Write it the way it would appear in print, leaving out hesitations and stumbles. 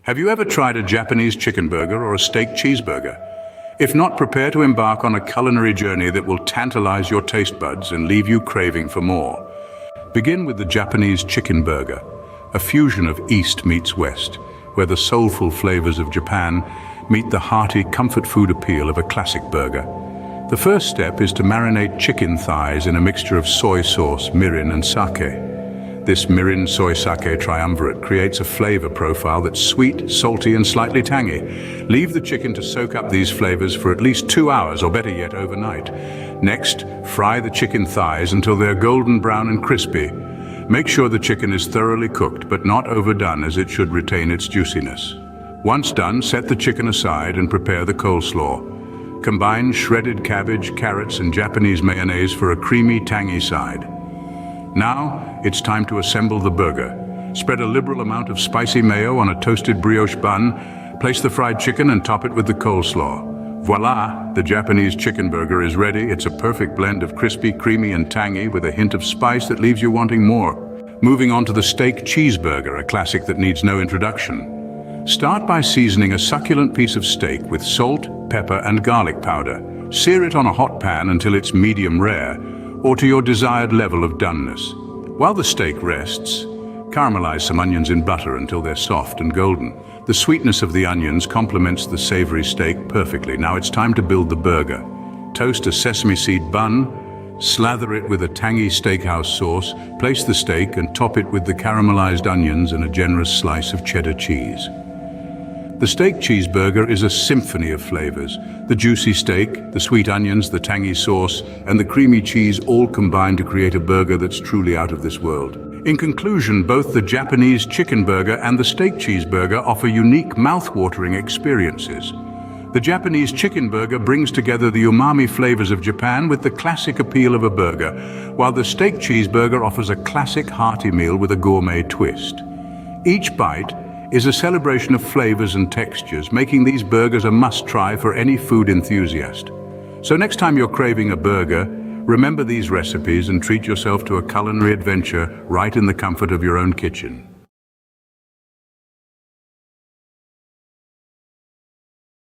Have you ever tried a Japanese chicken burger or a steak cheeseburger? If not, prepare to embark on a culinary journey that will tantalize your taste buds and leave you craving for more. Begin with the Japanese chicken burger, a fusion of East meets West, where the soulful flavors of Japan meet the hearty comfort food appeal of a classic burger. The first step is to marinate chicken thighs in a mixture of soy sauce, mirin, and sake. This mirin soy sake triumvirate creates a flavor profile that's sweet, salty, and slightly tangy. Leave the chicken to soak up these flavors for at least 2 hours, or better yet, overnight. Next, fry the chicken thighs until they're golden brown and crispy. Make sure the chicken is thoroughly cooked, but not overdone, as it should retain its juiciness. Once done, set the chicken aside and prepare the coleslaw. Combine shredded cabbage, carrots, and Japanese mayonnaise for a creamy, tangy side. Now, it's time to assemble the burger. Spread a liberal amount of spicy mayo on a toasted brioche bun, place the fried chicken and top it with the coleslaw. Voila! The Japanese chicken burger is ready. It's a perfect blend of crispy, creamy, and tangy with a hint of spice that leaves you wanting more. Moving on to the steak cheeseburger, a classic that needs no introduction. Start by seasoning a succulent piece of steak with salt, pepper, and garlic powder. Sear it on a hot pan until it's medium rare, or to your desired level of doneness. While the steak rests, caramelize some onions in butter until they're soft and golden. The sweetness of the onions complements the savory steak perfectly. Now it's time to build the burger. Toast a sesame seed bun, slather it with a tangy steakhouse sauce, place the steak and top it with the caramelized onions and a generous slice of cheddar cheese. The steak cheeseburger is a symphony of flavors. The juicy steak, the sweet onions, the tangy sauce, and the creamy cheese all combine to create a burger that's truly out of this world. In conclusion, both the Japanese chicken burger and the steak cheeseburger offer unique, mouth-watering experiences. The Japanese chicken burger brings together the umami flavors of Japan with the classic appeal of a burger, while the steak cheeseburger offers a classic hearty meal with a gourmet twist. Each bite is a celebration of flavors and textures, making these burgers a must-try for any food enthusiast. So next time you're craving a burger, remember these recipes and treat yourself to a culinary adventure right in the comfort of your own kitchen.